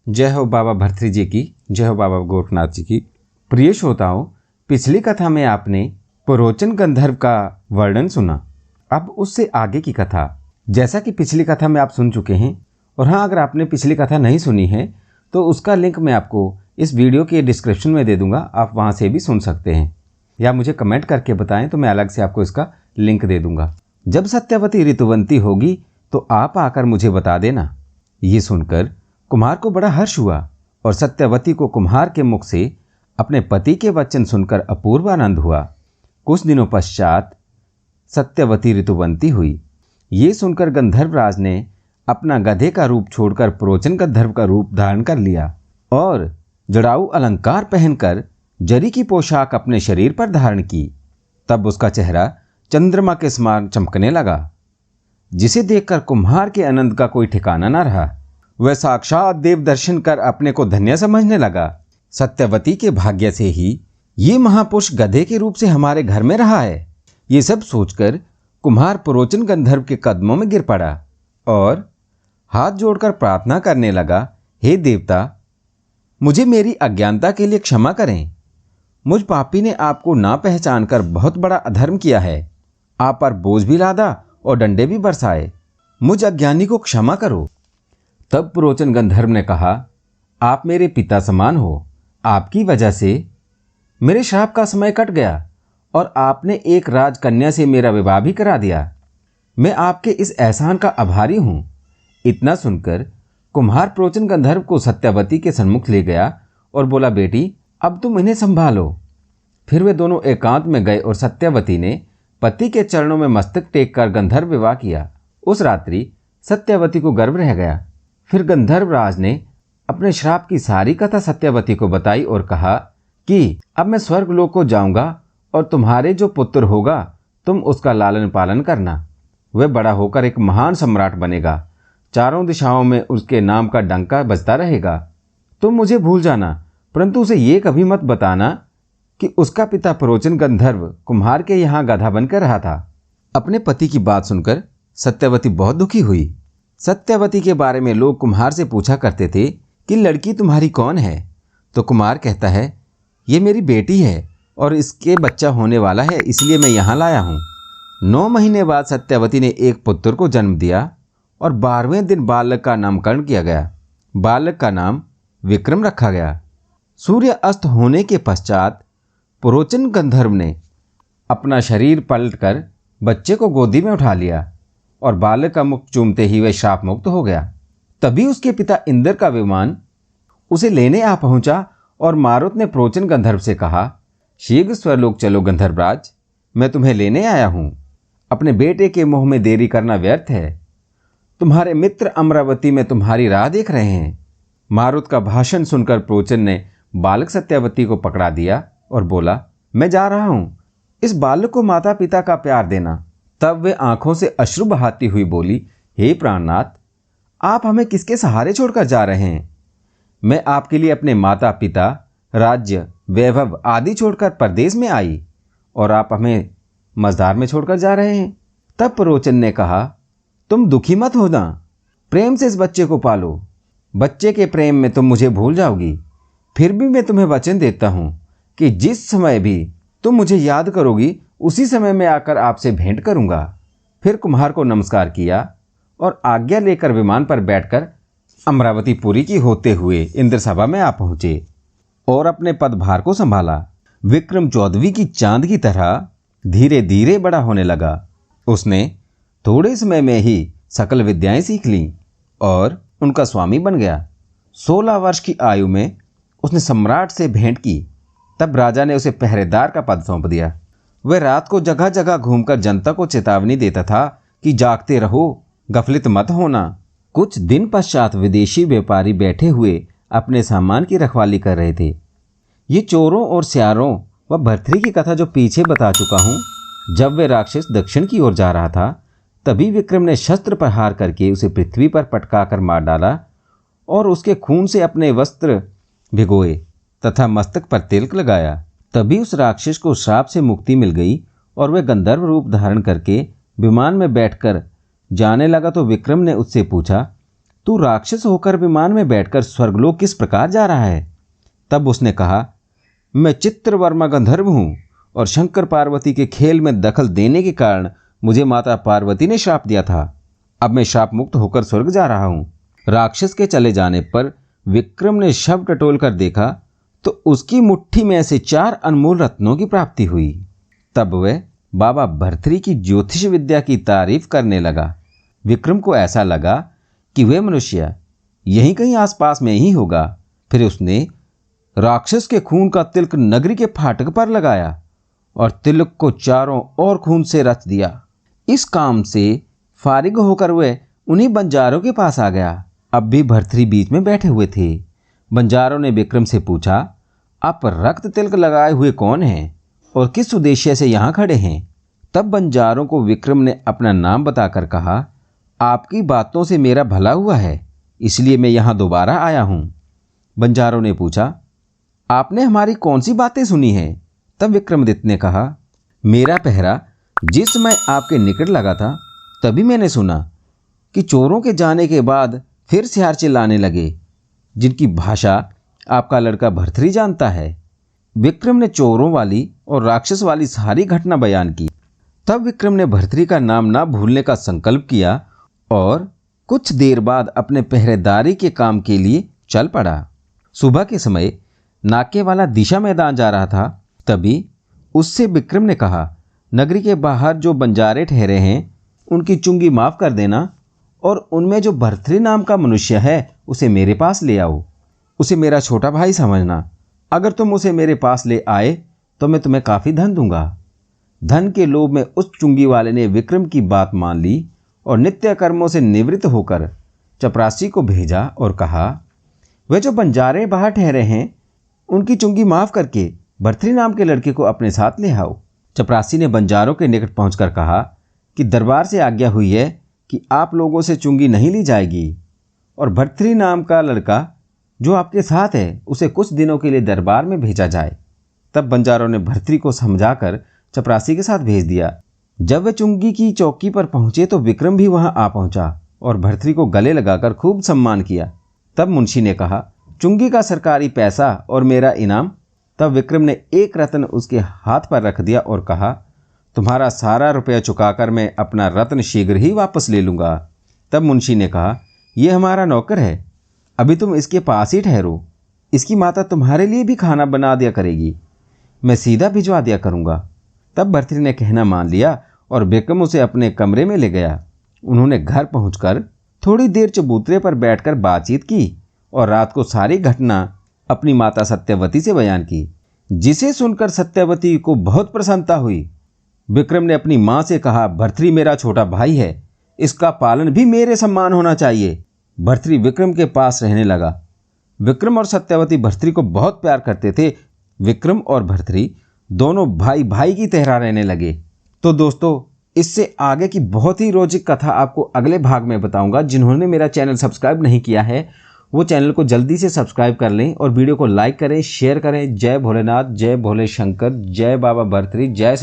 जय हो बाबा भर्तृ जी की, जय हो बाबा गोरखनाथ जी की। प्रिय श्रोताओं, पिछली कथा में आपने पुरोचन गंधर्व का वर्णन सुना। अब उससे आगे की कथा, जैसा कि पिछली कथा में आप सुन चुके हैं, और हाँ, अगर आपने पिछली कथा नहीं सुनी है तो उसका लिंक मैं आपको इस वीडियो के डिस्क्रिप्शन में दे दूंगा। आप वहाँ से भी सुन सकते हैं, या मुझे कमेंट करके बताएं तो मैं अलग से आपको इसका लिंक दे दूंगा। जब सत्यवती ऋतुवंती होगी तो आप आकर मुझे बता देना। ये सुनकर कुम्हार को बड़ा हर्ष हुआ और सत्यवती को कुम्हार के मुख से अपने पति के वचन सुनकर अपूर्व आनंद हुआ। कुछ दिनों पश्चात सत्यवती ऋतुवंती हुई। ये सुनकर गंधर्वराज ने अपना गधे का रूप छोड़कर पुरोचन गंधर्व का रूप धारण कर लिया और जड़ाऊ अलंकार पहनकर जरी की पोशाक अपने शरीर पर धारण की। तब उसका चेहरा चंद्रमा के समान चमकने लगा, जिसे देखकर कुम्हार के आनंद का कोई ठिकाना न रहा। वह साक्षात देव दर्शन कर अपने को धन्य समझने लगा। सत्यवती के भाग्य से ही ये महापुरुष गधे के रूप से हमारे घर में रहा है। ये सब सोचकर कुम्हार पुरोचन गंधर्व के कदमों में गिर पड़ा और हाथ जोड़कर प्रार्थना करने लगा, हे देवता, मुझे मेरी अज्ञानता के लिए क्षमा करें। मुझ पापी ने आपको ना पहचान कर बहुत बड़ा अधर्म किया है। आप पर बोझ भी लादा और डंडे भी बरसाए। मुझ अज्ञानी को क्षमा करो। तब पुरोचन गंधर्व ने कहा, आप मेरे पिता समान हो। आपकी वजह से मेरे श्राप का समय कट गया और आपने एक राजकन्या से मेरा विवाह भी करा दिया। मैं आपके इस एहसान का आभारी हूं। इतना सुनकर कुम्हार पुरोचन गंधर्व को सत्यवती के सन्मुख ले गया और बोला, बेटी, अब तुम इन्हें संभालो। फिर वे दोनों एकांत में गए और सत्यवती ने पति के चरणों में मस्तक टेक कर गंधर्व विवाह किया। उस रात्रि सत्यवती को गर्व रह गया। फिर गंधर्वराज ने अपने श्राप की सारी कथा सत्यवती को बताई और कहा कि अब मैं स्वर्गलोक को जाऊंगा और तुम्हारे जो पुत्र होगा तुम उसका लालन पालन करना। वह बड़ा होकर एक महान सम्राट बनेगा। चारों दिशाओं में उसके नाम का डंका बजता रहेगा। तुम मुझे भूल जाना, परंतु उसे ये कभी मत बताना कि उसका पिता पुरोचन गंधर्व कुम्हार के यहाँ गधा बनकर रहा था। अपने पति की बात सुनकर सत्यवती बहुत दुखी हुई। सत्यवती के बारे में लोग कुम्हार से पूछा करते थे कि लड़की तुम्हारी कौन है? तो कुम्हार कहता है, ये मेरी बेटी है और इसके बच्चा होने वाला है, इसलिए मैं यहाँ लाया हूँ। 9 महीने बाद सत्यवती ने एक पुत्र को जन्म दिया और 12वें दिन बालक का नामकरण किया गया। बालक का नाम विक्रम रखा गया। सूर्य अस्त होने के पश्चात पुरोचन गंधर्व ने अपना शरीर पलटकर बच्चे को गोदी में उठा लिया और बालक का मुख चूमते ही वह श्राप मुक्त हो गया। तभी उसके पिता इंद्र का विमान उसे लेने आ पहुंचा और मारुत ने पुरोचन गंधर्व से कहा, शीघ्र स्वरलोक चलो गंधर्वराज, मैं तुम्हें लेने आया हूं। अपने बेटे के मुंह में देरी करना व्यर्थ है। तुम्हारे मित्र अमरावती में तुम्हारी राह देख रहे हैं। मारुत का भाषण सुनकर पुरोचन ने बालक सत्यवती को पकड़ा दिया और बोला, मैं जा रहा हूं। इस बालक को माता पिता का प्यार देना। तब वे आंखों से अश्रु बहाती हुई बोली, हे प्राणनाथ, आप हमें किसके सहारे छोड़कर जा रहे हैं? मैं आपके लिए अपने माता पिता, राज्य, वैभव आदि छोड़कर परदेश में आई और आप हमें मझधार में छोड़कर जा रहे हैं। तब पुरोचन ने कहा, तुम दुखी मत होना, प्रेम से इस बच्चे को पालो। बच्चे के प्रेम में तुम मुझे भूल जाओगी। फिर भी मैं तुम्हें वचन देता हूं कि जिस समय भी तुम मुझे याद करोगी उसी समय मैं आकर आपसे भेंट करूंगा। फिर कुम्हार को नमस्कार किया और आज्ञा लेकर विमान पर बैठकर अमरावतीपुरी की होते हुए इंद्र सभा में आ पहुंचे और अपने पदभार को संभाला। विक्रम 14वीं की चांद की तरह धीरे धीरे बड़ा होने लगा। उसने थोड़े समय में ही सकल विद्याएं सीख लीं और उनका स्वामी बन गया। 16 वर्ष की आयु में उसने सम्राट से भेंट की। तब राजा ने उसे पहरेदार का पद सौंप दिया। वह रात को जगह जगह घूमकर जनता को चेतावनी देता था कि जागते रहो, गफलित मत होना। कुछ दिन पश्चात विदेशी व्यापारी बैठे हुए अपने सामान की रखवाली कर रहे थे। ये चोरों और सियारों व भर्तृ की कथा जो पीछे बता चुका हूँ। जब वह राक्षस दक्षिण की ओर जा रहा था, तभी विक्रम ने शस्त्र प्रहार करके उसे पृथ्वी पर पटकाकर मार डाला और उसके खून से अपने वस्त्र भिगोए तथा मस्तक पर तिलक लगाया। तभी उस राक्षस को श्राप से मुक्ति मिल गई और वह गंधर्व रूप धारण करके विमान में बैठकर जाने लगा। तो विक्रम ने उससे पूछा, तू राक्षस होकर विमान में बैठकर स्वर्गलोक किस प्रकार जा रहा है? तब उसने कहा, मैं चित्रवर्मा गंधर्व हूँ और शंकर पार्वती के खेल में दखल देने के कारण मुझे माता पार्वती ने श्राप दिया था। अब मैं श्राप मुक्त होकर स्वर्ग जा रहा हूँ। राक्षस के चले जाने पर विक्रम ने शव टटोल कर देखा तो उसकी मुट्ठी में से 4 अनमोल रत्नों की प्राप्ति हुई। तब वह बाबा भर्तृ की ज्योतिष विद्या की तारीफ करने लगा। विक्रम को ऐसा लगा कि वह मनुष्य यहीं कहीं आसपास में ही होगा। फिर उसने राक्षस के खून का तिलक नगरी के फाटक पर लगाया और तिलक को चारों ओर खून से रच दिया। इस काम से फारिग होकर वह उन्हीं बंजारों के पास आ गया। अब भी भर्तृ बीच में बैठे हुए थे। बंजारों ने विक्रम से पूछा, आप रक्त तिलक लगाए हुए कौन हैं और किस उद्देश्य से यहाँ खड़े हैं? तब बंजारों को विक्रम ने अपना नाम बताकर कहा, आपकी बातों से मेरा भला हुआ है, इसलिए मैं यहाँ दोबारा आया हूँ। बंजारों ने पूछा, आपने हमारी कौन सी बातें सुनी हैं? तब विक्रमादित्य ने कहा, मेरा पहरा जिस समय आपके निकट लगा था तभी मैंने सुना कि चोरों के जाने के बाद फिर सियार चिल्लाने लगे, जिनकी भाषा आपका लड़का भर्तृ जानता है। विक्रम ने चोरों वाली और राक्षस वाली सारी घटना बयान की। तब विक्रम ने भर्तृ का नाम ना भूलने का संकल्प किया और कुछ देर बाद अपने पहरेदारी के काम के लिए चल पड़ा। सुबह के समय नाके वाला दिशा मैदान जा रहा था। तभी उससे विक्रम ने कहा, नगरी के बाहर जो बंजारे ठहरे हैं उनकी चुंगी माफ कर देना और उनमें जो भर्तृ नाम का मनुष्य है उसे मेरे पास ले आओ। उसे मेरा छोटा भाई समझना। अगर तुम उसे मेरे पास ले आए तो मैं तुम्हें काफ़ी धन दूंगा। धन के लोभ में उस चुंगी वाले ने विक्रम की बात मान ली और नित्य कर्मों से निवृत्त होकर चपरासी को भेजा और कहा, वे जो बंजारे बाहर ठहरे हैं उनकी चुंगी माफ करके भर्तृ नाम के लड़के को अपने साथ ले आओ। चपरासी ने बंजारों के निकट पहुंचकर कहा कि दरबार से आज्ञा हुई है कि आप लोगों से चुंगी नहीं ली जाएगी और भर्तृ नाम का लड़का जो आपके साथ है उसे कुछ दिनों के लिए दरबार में भेजा जाए। तब बंजारों ने भर्तृ को समझाकर चपरासी के साथ भेज दिया। जब वे चुंगी की चौकी पर पहुंचे तो विक्रम भी वहां आ पहुंचा और भर्तृ को गले लगाकर खूब सम्मान किया। तब मुंशी ने कहा, चुंगी का सरकारी पैसा और मेरा इनाम। तब विक्रम ने 1 रत्न उसके हाथ पर रख दिया और कहा, तुम्हारा सारा रुपया चुकाकर मैं अपना रत्न शीघ्र ही वापस ले लूँगा। तब मुंशी ने कहा, यह हमारा नौकर है, अभी तुम इसके पास ही ठहरो। इसकी माता तुम्हारे लिए भी खाना बना दिया करेगी, मैं सीधा भिजवा दिया करूँगा। तब भर्तृ ने कहना मान लिया और विक्रम उसे अपने कमरे में ले गया। उन्होंने घर पहुंचकर थोड़ी देर चबूतरे पर बैठकर बातचीत की और रात को सारी घटना अपनी माता सत्यवती से बयान की, जिसे सुनकर सत्यवती को बहुत प्रसन्नता हुई। विक्रम ने अपनी मां से कहा, भर्तृ मेरा छोटा भाई है, इसका पालन भी मेरे सम्मान होना चाहिए। भर्तृ विक्रम के पास रहने लगा। विक्रम और सत्यवती भर्तृ को बहुत प्यार करते थे। विक्रम और भर्तृ दोनों भाई भाई की तरह रहने लगे। तो दोस्तों, इससे आगे की बहुत ही रोचक कथा आपको अगले भाग में बताऊंगा। जिन्होंने मेरा चैनल सब्सक्राइब नहीं किया है वो चैनल को जल्दी से सब्सक्राइब कर लें और वीडियो को लाइक करें, शेयर करें। जय भोलेनाथ, जय भोले शंकर, जय बाबा भर्तृ, जय